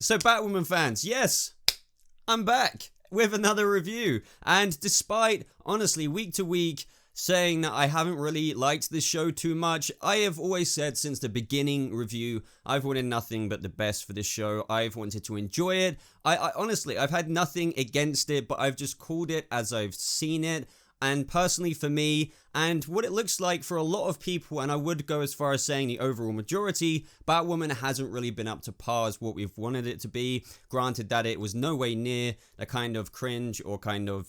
So Batwoman fans, yes, I'm back with another review. And despite, honestly, week to week saying that I haven't really liked this show too much, I have always said since the beginning review, I've wanted nothing but the best for this show. I've wanted to enjoy it. I honestly, I've had nothing against it, but I've just called it as I've seen it. And personally for me, and what it looks like for a lot of people, and I would go as far as saying the overall majority, Batwoman hasn't really been up to par as what we've wanted it to be. Granted that it was no way near the kind of cringe or kind of,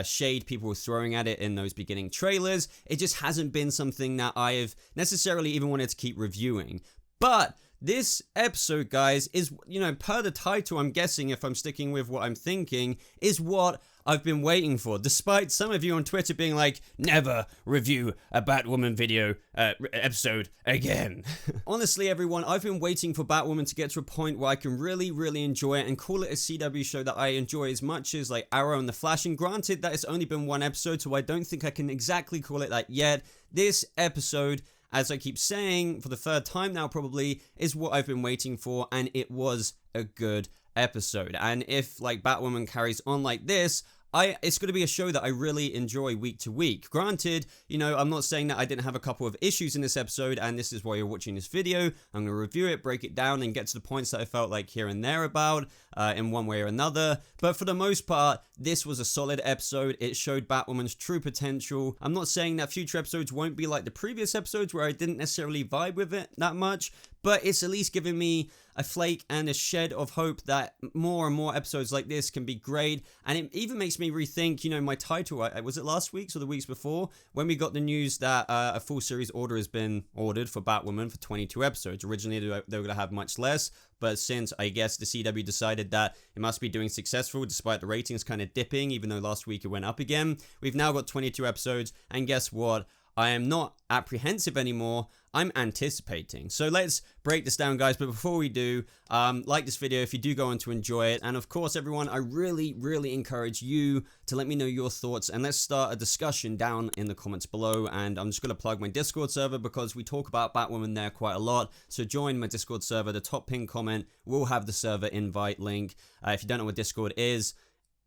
shade people were throwing at it in those beginning trailers. It just hasn't been something that I've necessarily even wanted to keep reviewing. But this episode, guys, is, per the title, I'm guessing, if I'm sticking with what I'm thinking, is what I've been waiting for, despite some of you on Twitter being like, never review a Batwoman video episode again. Honestly, everyone, I've been waiting for Batwoman to get to a point where I can really, really enjoy it and call it a CW show that I enjoy as much as like Arrow and The Flash. And granted that it's only been one episode, so I don't think I can exactly call it that yet. This episode, as I keep saying for the third time now probably, is what I've been waiting for, and it was a good episode. And if like Batwoman carries on like this, it's going to be a show that I really enjoy week to week. Granted, I'm not saying that I didn't have a couple of issues in this episode, and this is why you're watching this video. I'm going to review it, break it down, and get to the points that I felt like here and there about, in one way or another. But for the most part, this was a solid episode. It showed Batwoman's true potential. I'm not saying that future episodes won't be like the previous episodes where I didn't necessarily vibe with it that much, but it's at least giving me a flake and a shed of hope that more and more episodes like this can be great. And it even makes me rethink, my title, was it last week's or the weeks before, when we got the news that a full series order has been ordered for Batwoman for 22 episodes. Originally, they were going to have much less, but since, I guess, the CW decided that it must be doing successful despite the ratings kind of dipping, even though last week it went up again, we've now got 22 episodes, and guess what? I am not apprehensive anymore, I'm anticipating. So let's break this down, guys, but before we do, like this video if you do go on to enjoy it, and of course, everyone, I really, really encourage you to let me know your thoughts, and let's start a discussion down in the comments below. And I'm just going to plug my Discord server because we talk about Batwoman there quite a lot, so join my Discord server. The top pinned comment will have the server invite link. If you don't know what Discord is,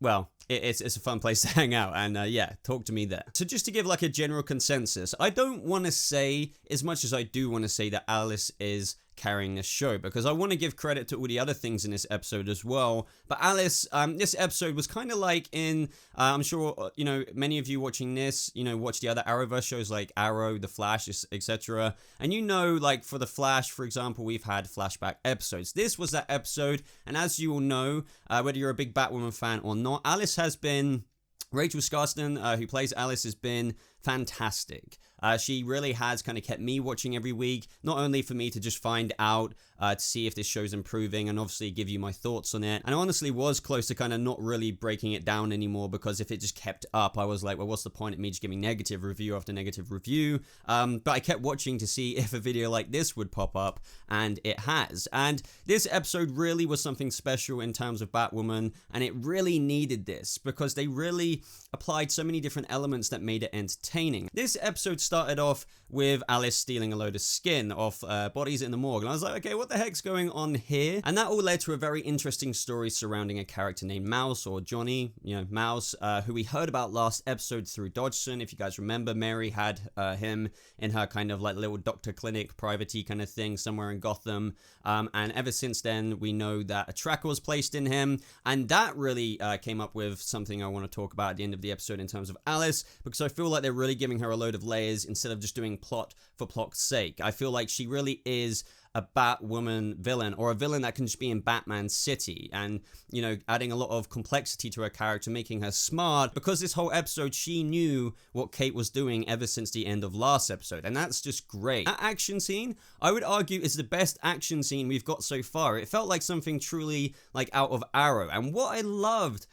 well, it's a fun place to hang out, and yeah, talk to me there. So just to give like a general consensus, I don't want to say as much as I do want to say that Alice is carrying this show, because I want to give credit to all the other things in this episode as well. But Alice, this episode was kind of like in, I'm sure, many of you watching this, watch the other Arrowverse shows like Arrow, The Flash, etc. And like for The Flash, for example, we've had flashback episodes. This was that episode, and as you all know, whether you're a big Batwoman fan or not, Alice has been, Rachel Skarsten, who plays Alice, has been fantastic. She really has kind of kept me watching every week, not only for me to just find out to see if this show's improving and obviously give you my thoughts on it. And I honestly was close to kind of not really breaking it down anymore, because if it just kept up, I was like, well, what's the point of me just giving negative review after negative review? But I kept watching to see if a video like this would pop up, and it has. And this episode really was something special in terms of Batwoman, and it really needed this because they really applied so many different elements that made it entertaining. This episode started off with Alice stealing a load of skin off bodies in the morgue, and I was like, okay, what the heck's going on here? And that all led to a very interesting story surrounding a character named Mouse, or Johnny, Mouse, who we heard about last episode through Dodgson. If you guys remember, Mary had him in her kind of like little doctor clinic, private-y kind of thing somewhere in Gotham, and ever since then we know that a tracker was placed in him, and that really came up with something I want to talk about at the end of the episode in terms of Alice, because I feel like they're really giving her a load of layers instead of just doing plot for plot's sake. I feel like she really is a Batwoman villain, or a villain that can just be in Batman City, and adding a lot of complexity to her character, making her smart, because this whole episode she knew what Kate was doing ever since the end of last episode, and that's just great. That action scene, I would argue, is the best action scene we've got so far. It felt like something truly like out of Arrow, and what I loved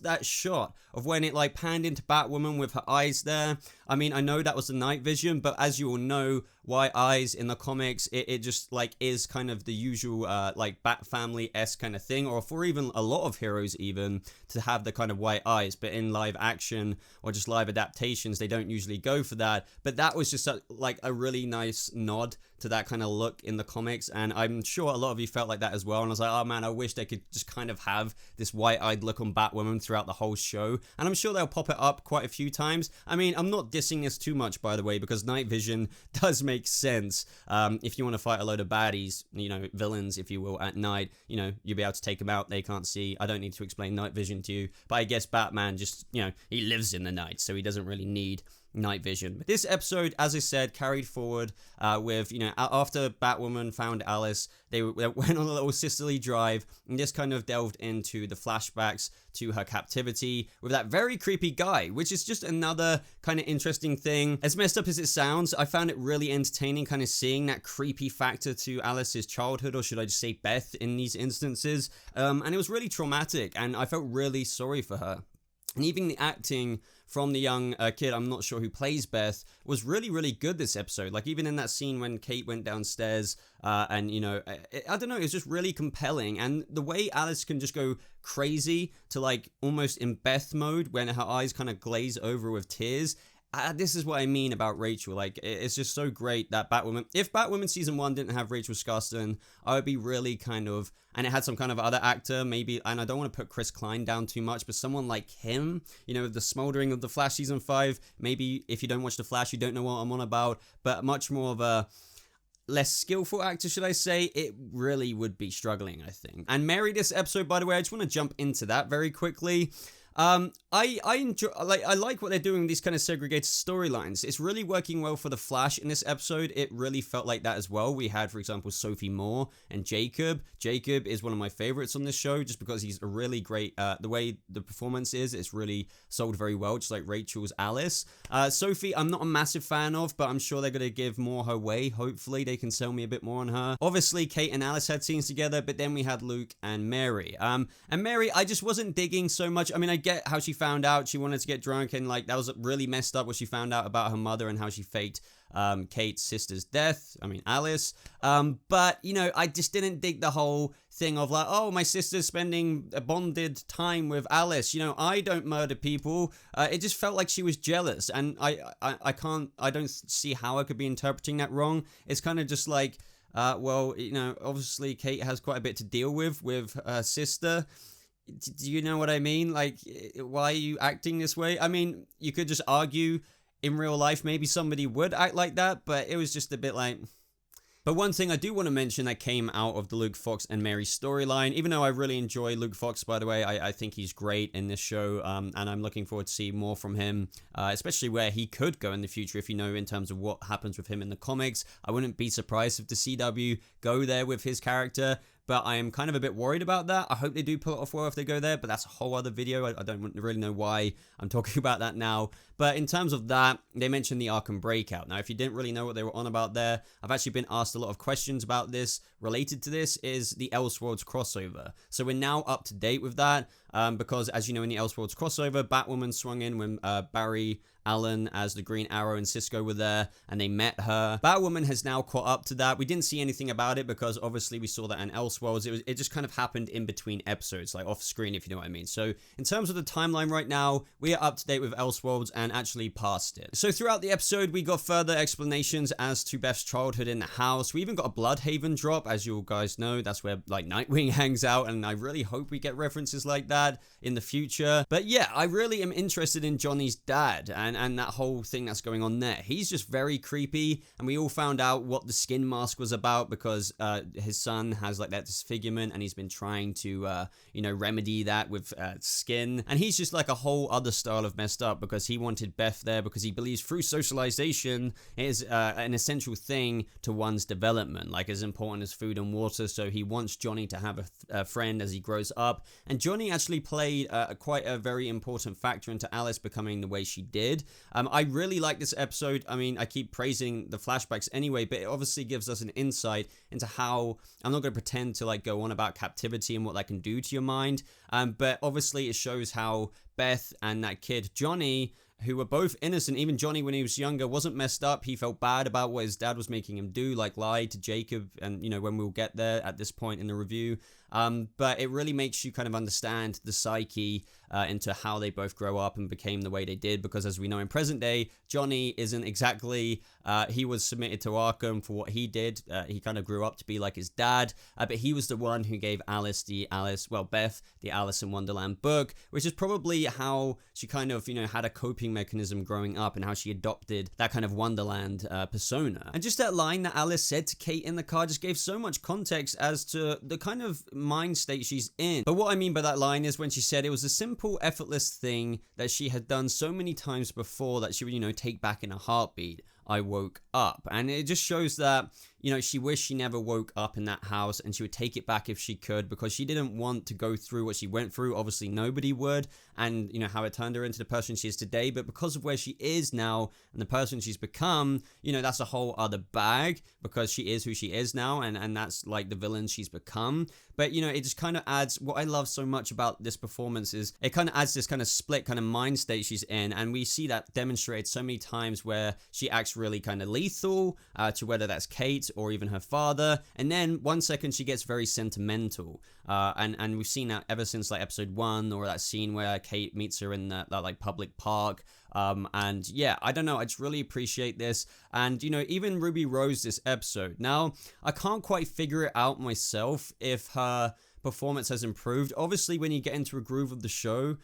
that shot of when it like panned into Batwoman with her eyes there. I mean, I know that was the night vision, but as you all know, white eyes in the comics, it just like is kind of the usual like Bat Family-esque kind of thing, or for even a lot of heroes even to have the kind of white eyes. But in live action or just live adaptations, they don't usually go for that. But that was just like a really nice nod to that kind of look in the comics, and I'm sure a lot of you felt like that as well. And I was like, oh man, I wish they could just kind of have this white-eyed look on Batwoman throughout the whole show, and I'm sure they'll pop it up quite a few times. I mean, I'm not dissing this too much, by the way, because night vision does make sense. If you want to fight a load of baddies, you know, villains, if you will, at night, you know, you'll be able to take them out. They can't see. I don't need to explain night vision to you, but I guess Batman just, you know, he lives in the night, so he doesn't really need night vision. But this episode, as I said, carried forward with, you know, after Batwoman found Alice, they went on a little sisterly drive, and this kind of delved into the flashbacks to her captivity with that very creepy guy, which is just another kind of interesting thing. As messed up as it sounds, I found it really entertaining kind of seeing that creepy factor to Alice's childhood, or should I just say Beth in these instances, and it was really traumatic, and I felt really sorry for her. And even the acting from the young kid, I'm not sure who plays Beth, was really, really good this episode. Like, even in that scene when Kate went downstairs, and, you know, I don't know, it was just really compelling. And the way Alice can just go crazy to, like, almost in Beth mode when her eyes kind of glaze over with tears. This is what I mean about Rachel. Like, it's just so great that Batwoman, if Batwoman season 1 didn't have Rachel Skarsten, I would be really kind of, and it had some kind of other actor, maybe, and I don't want to put Chris Klein down too much, but someone like him, you know, the smoldering of The Flash season 5, maybe if you don't watch The Flash, you don't know what I'm on about, but much more of a less skillful actor, should I say, it really would be struggling, I think. And Mary, this episode, by the way, I just want to jump into that very quickly. I enjoy, I like what they're doing with these kind of segregated storylines. It's really working well for the Flash in this episode. It really felt like that as well. We had, for example, Sophie Moore and Jacob. Jacob is one of my favorites on this show just because he's a really great, the way the performance is, it's really sold very well, just like Rachel's Alice. Sophie, I'm not a massive fan of, but I'm sure they're going to give more her way. Hopefully they can sell me a bit more on her. Obviously, Kate and Alice had scenes together, but then we had Luke and Mary. And Mary, I just wasn't digging so much. I mean, I get how she found out she wanted to get drunk, and like that was really messed up what she found out about her mother and how she faked Kate's sister's death, I mean Alice, but you know, I just didn't dig the whole thing of like, oh, my sister's spending a bonded time with Alice, you know, I don't murder people. It just felt like she was jealous, and I don't see how I could be interpreting that wrong. It's kind of just like, well, you know, obviously Kate has quite a bit to deal with her sister. Do you know what I mean? Like, why are you acting this way? I mean, you could just argue in real life maybe somebody would act like that, but it was just a bit like... But one thing I do want to mention that came out of the Luke Fox and Mary storyline, even though I really enjoy Luke Fox, by the way, I think he's great in this show, and I'm looking forward to see more from him, especially where he could go in the future, if you know, in terms of what happens with him in the comics. I wouldn't be surprised if the CW go there with his character, but I am kind of a bit worried about that. I hope they do pull it off well if they go there, but that's a whole other video. I don't really know why I'm talking about that now. But in terms of that, they mentioned the Arkham Breakout. Now, if you didn't really know what they were on about there, I've actually been asked a lot of questions about this. Related to this is the Elseworlds crossover. So we're now up to date with that, because as you know, in the Elseworlds crossover, Batwoman swung in when Barry Allen as the Green Arrow and Cisco were there, and they met her. Batwoman has now caught up to that. We didn't see anything about it because obviously we saw that in Elseworlds. It just kind of happened in between episodes, like off screen, if you know what I mean. So in terms of the timeline right now, we are up to date with Elseworlds and actually past it. So throughout the episode, we got further explanations as to Beth's childhood in the house. We even got a Bloodhaven drop, as you guys know. That's where like Nightwing hangs out, and I really hope we get references like that in the future. But yeah, I really am interested in Johnny's dad and that whole thing that's going on there. He's just very creepy, and we all found out what the skin mask was about because his son has like that disfigurement, and he's been trying to you know, remedy that with skin, and he's just like a whole other style of messed up because he wanted Beth there because he believes through socialization is an essential thing to one's development, like as important as food and water. So he wants Johnny to have a friend as he grows up, and Johnny actually played quite a very important factor into Alice becoming the way she did. I really like this episode. I mean, I keep praising the flashbacks anyway, but it obviously gives us an insight into how, I'm not going to pretend to like go on about captivity and what that can do to your mind, but obviously it shows how Beth and that kid Johnny who were both innocent. Even Johnny, when he was younger, wasn't messed up. He felt bad about what his dad was making him do, like lie to Jacob, and when we'll get there at this point in the review. But it really makes you kind of understand the psyche into how they both grow up and became the way they did, because as we know in present day, Johnny isn't exactly, he was submitted to Arkham for what he did. He kind of grew up to be like his dad, but he was the one who gave Beth, the Alice in Wonderland book, which is probably how she kind of, had a coping mechanism growing up and how she adopted that kind of Wonderland persona. And just that line that Alice said to Kate in the car just gave so much context as to the kind of mind state she's in. But what I mean by that line is when she said it was a simple, effortless thing that she had done so many times before that she would, take back in a heartbeat. I woke up. And it just shows that, she wished she never woke up in that house, and she would take it back if she could, because she didn't want to go through what she went through. Obviously, nobody would, and, how it turned her into the person she is today. But because of where she is now and the person she's become, that's a whole other bag, because she is who she is now, and that's like the villain she's become. But, it just kind of adds, what I love so much about this performance is it kind of adds this kind of split kind of mind state she's in, and we see that demonstrated so many times where she acts really kind of lethal to whether that's Kate or even her father, and then 1 second she gets very sentimental, and we've seen that ever since like episode 1, or that scene where Kate meets her in that like public park. And yeah, I don't know, I just really appreciate this. And even Ruby Rose this episode, now I can't quite figure it out myself if her performance has improved. Obviously, when you get into a groove of the show,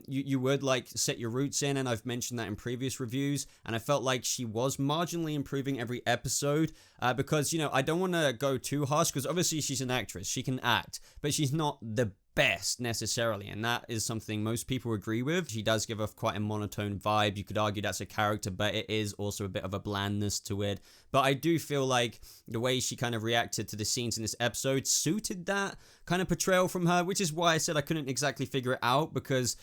you would like set your roots in, and I've mentioned that in previous reviews, and I felt like she was marginally improving every episode, because I don't want to go too harsh, because obviously she's an actress, she can act, but she's not the best necessarily, and that is something most people agree with. She does give off quite a monotone vibe. You could argue that's a character, but it is also a bit of a blandness to it. But I do feel like the way she kind of reacted to the scenes in this episode suited that kind of portrayal from her, which is why I said I couldn't exactly figure it out, because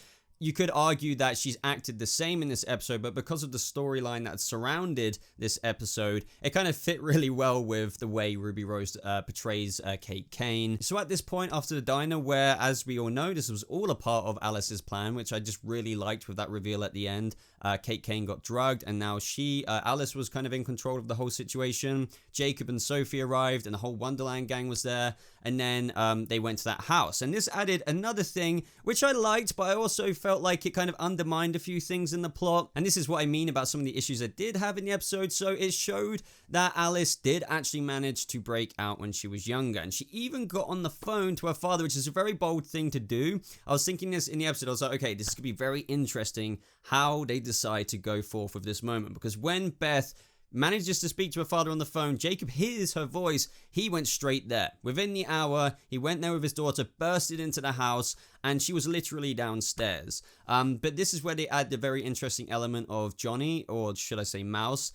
you could argue that she's acted the same in this episode, but because of the storyline that surrounded this episode, it kind of fit really well with the way Ruby Rose portrays Kate Kane. So at this point after the diner, where, as we all know, this was all a part of Alice's plan, which I just really liked with that reveal at the end. Kate Kane got drugged, and now Alice was kind of in control of the whole situation. Jacob and Sophie arrived, and the whole Wonderland gang was there, and then they went to that house. And this added another thing, which I liked, but I also felt like it kind of undermined a few things in the plot. And this is what I mean about some of the issues I did have in the episode. So it showed that Alice did actually manage to break out when she was younger, and she even got on the phone to her father, which is a very bold thing to do. I was thinking this in the episode, I was like, okay, this could be very interesting how they decide to go forth with this moment, because when Beth manages to speak to her father on the phone, Jacob hears her voice, he went straight there. Within the hour, he went there with his daughter, bursted into the house, and she was literally downstairs. But this is where they add the very interesting element of Johnny, or should I say Mouse,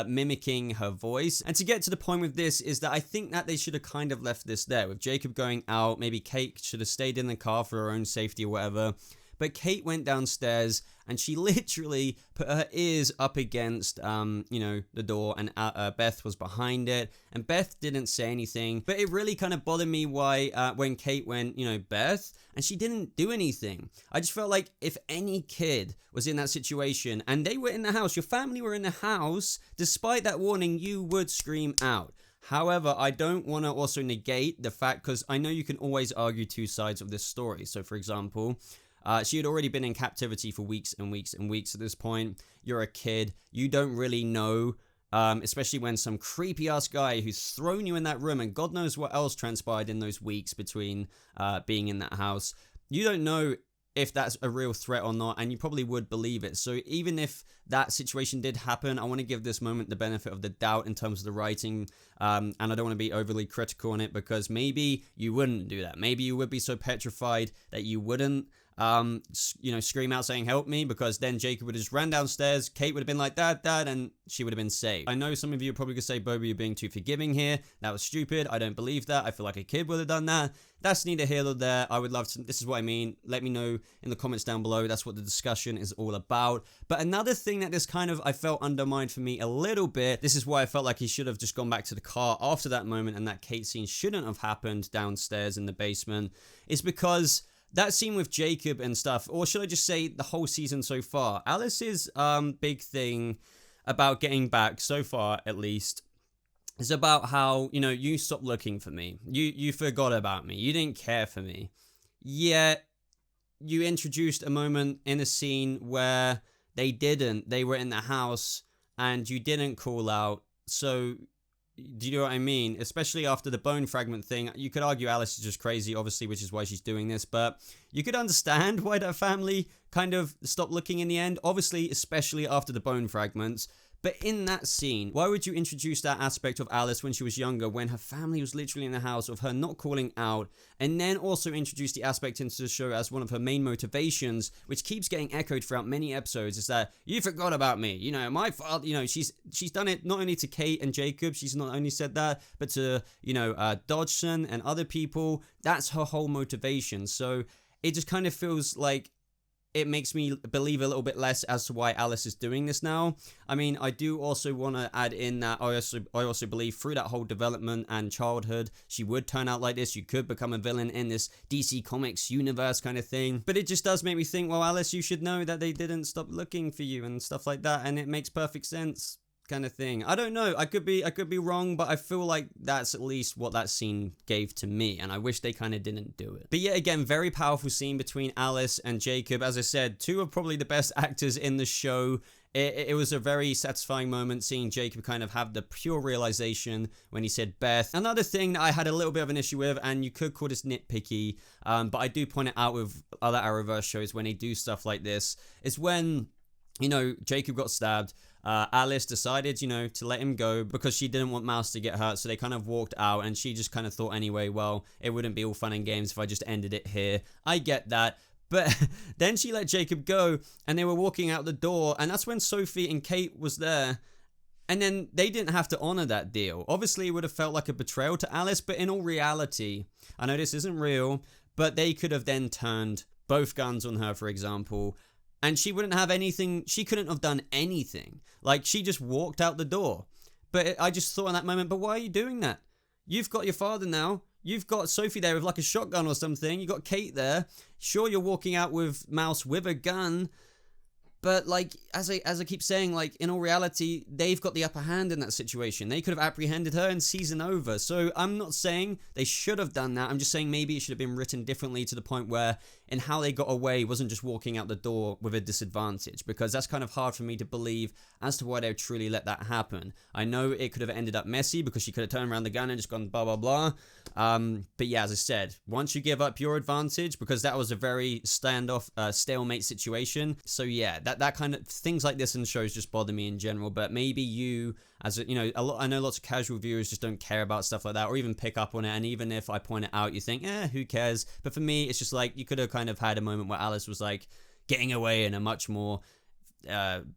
mimicking her voice. And to get to the point with this is that I think that they should have kind of left this there, with Jacob going out. Maybe Kate should have stayed in the car for her own safety or whatever. But Kate went downstairs, and she literally put her ears up against, the door, and Beth was behind it, and Beth didn't say anything. But it really kind of bothered me when Kate went, Beth, and she didn't do anything. I just felt like if any kid was in that situation, and they were in the house, your family were in the house, despite that warning, you would scream out. However, I don't want to also negate the fact, because I know you can always argue two sides of this story. So, for example, she had already been in captivity for weeks and weeks and weeks at this point. You're a kid. You don't really know, especially when some creepy-ass guy who's thrown you in that room, and God knows what else transpired in those weeks between being in that house. You don't know if that's a real threat or not, and you probably would believe it. So even if that situation did happen, I want to give this moment the benefit of the doubt in terms of the writing, and I don't want to be overly critical on it, because maybe you wouldn't do that. Maybe you would be so petrified that you wouldn't scream out saying help me, because then Jacob would have just ran downstairs, Kate would have been like dad, and she would have been saved. I know some of you are probably gonna say, Boba, you're being too forgiving here. That was stupid. I don't believe that. I feel like a kid would have done that. That's neither here nor there. I would love to, this is what I mean. Let me know in the comments down below. That's what the discussion is all about. But another thing that this kind of, I felt undermined for me a little bit, this is why I felt like he should have just gone back to the car after that moment, and that Kate scene shouldn't have happened downstairs in the basement, is because that scene with Jacob and stuff, or should I just say the whole season so far, Alice's big thing about getting back so far, at least, is about how, you know, you stopped looking for me. You forgot about me. You didn't care for me. Yet you introduced a moment in a scene where they didn't. They were in the house and you didn't call out. So, do you know what I mean? Especially after the bone fragment thing. You could argue Alice is just crazy, obviously, which is why she's doing this. But you could understand why that family kind of stopped looking in the end. Obviously, especially after the bone fragments. But in that scene, why would you introduce that aspect of Alice when she was younger, when her family was literally in the house, of her not calling out, and then also introduce the aspect into the show as one of her main motivations, which keeps getting echoed throughout many episodes, is that you forgot about me. You know, my father, you know, she's done it not only to Kate and Jacob, she's not only said that, but to, you know, Dodgson and other people. That's her whole motivation. So it just kind of feels like it makes me believe a little bit less as to why Alice is doing this now. I mean, I do also want to add in that I also believe through that whole development and childhood, she would turn out like this. You could become a villain in this DC Comics universe kind of thing. But it just does make me think, well, Alice, you should know that they didn't stop looking for you and stuff like that. And it makes perfect sense, kind of thing. I don't know. I could be wrong, but I feel like that's at least what that scene gave to me, and I wish they kind of didn't do it. But yet again, very powerful scene between Alice and Jacob. As I said, two of probably the best actors in the show. It was a very satisfying moment seeing Jacob kind of have the pure realization when he said Beth. Another thing that I had a little bit of an issue with, and you could call this nitpicky, but I do point it out with other Arrowverse shows when they do stuff like this, is when, you know, Jacob got stabbed. Alice decided, you know, to let him go because she didn't want Mouse to get hurt, so they kind of walked out, and she just kind of thought anyway, well, it wouldn't be all fun and games if I just ended it here. I get that. But then she let Jacob go, and they were walking out the door, and that's when Sophie and Kate was there. And then they didn't have to honor that deal. Obviously, it would have felt like a betrayal to Alice, but in all reality, I know this isn't real, but they could have then turned both guns on her, for example, and she wouldn't have anything. She couldn't have done anything. Like, she just walked out the door. But I just thought in that moment, but why are you doing that? You've got your father now. You've got Sophie there with like a shotgun or something. You've got Kate there. Sure, you're walking out with Mouse with a gun. But like, as I keep saying, like, in all reality, they've got the upper hand in that situation. They could have apprehended her and season over. So I'm not saying they should have done that. I'm just saying maybe it should have been written differently to the point where, in how they got away, wasn't just walking out the door with a disadvantage. Because that's kind of hard for me to believe as to why they truly let that happen. I know it could have ended up messy because she could have turned around the gun and just gone blah, blah, blah. But yeah, as I said, once you give up your advantage, because that was a very stalemate situation. So yeah, that kind of things like this in shows just bother me in general. But maybe you, as a, you know, I know lots of casual viewers just don't care about stuff like that, or even pick up on it. And even if I point it out, you think, who cares? But for me, it's just like, you could have kind of had a moment where Alice was like getting away in a much more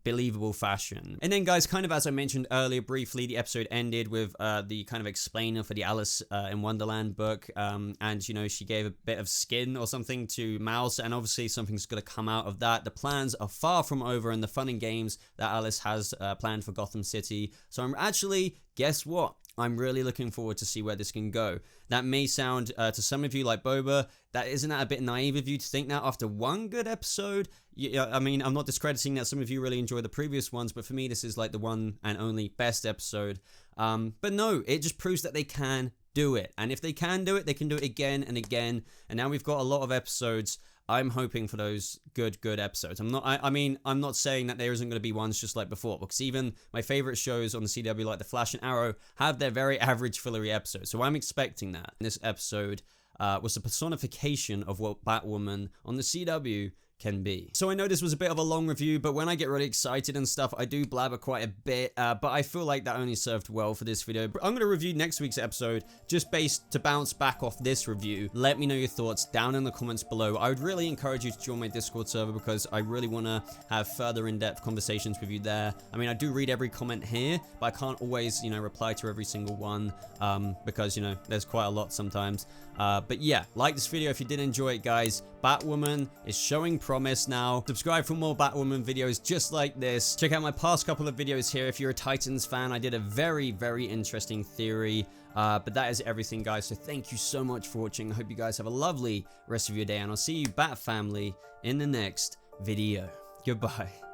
believable fashion. And then, guys, kind of as I mentioned earlier briefly, the episode ended with the kind of explainer for the Alice in Wonderland book, and you know, she gave a bit of skin or something to Mouse, and obviously something's going to come out of that. The plans are far from over, and the fun and games that Alice has planned for Gotham City. So I'm actually, guess what? I'm really looking forward to see where this can go. That may sound to some of you like Boba, isn't that a bit naive of you to think that after one good episode? Yeah, I mean, I'm not discrediting that some of you really enjoy the previous ones, but for me, this is like the one and only best episode. But no, it just proves that they can do it. And if they can do it, they can do it again and again. And now we've got a lot of episodes. I'm hoping for those good episodes. I'm not saying that there isn't going to be ones just like before, because even my favorite shows on the CW, like The Flash and Arrow, have their very average fillery episodes. So I'm expecting that. This episode was the personification of what Batwoman on the CW can be. So I know this was a bit of a long review, but when I get really excited and stuff, I do blabber quite a bit, but I feel like that only served well for this video. I'm going to review next week's episode just based to bounce back off this review. Let me know your thoughts down in the comments below. I would really encourage you to join my Discord server because I really want to have further in-depth conversations with you there. I mean, I do read every comment here, but I can't always, you know, reply to every single one because, you know, there's quite a lot sometimes. But yeah, like this video if you did enjoy it, guys. Batwoman is showing promise now. Subscribe for more Batwoman videos just like this. Check out my past couple of videos here if you're a Titans fan. I did a very interesting theory But that is everything, guys. So thank you so much for watching. I hope you guys have a lovely rest of your day, and I'll see you, Bat Family, in the next video. Goodbye.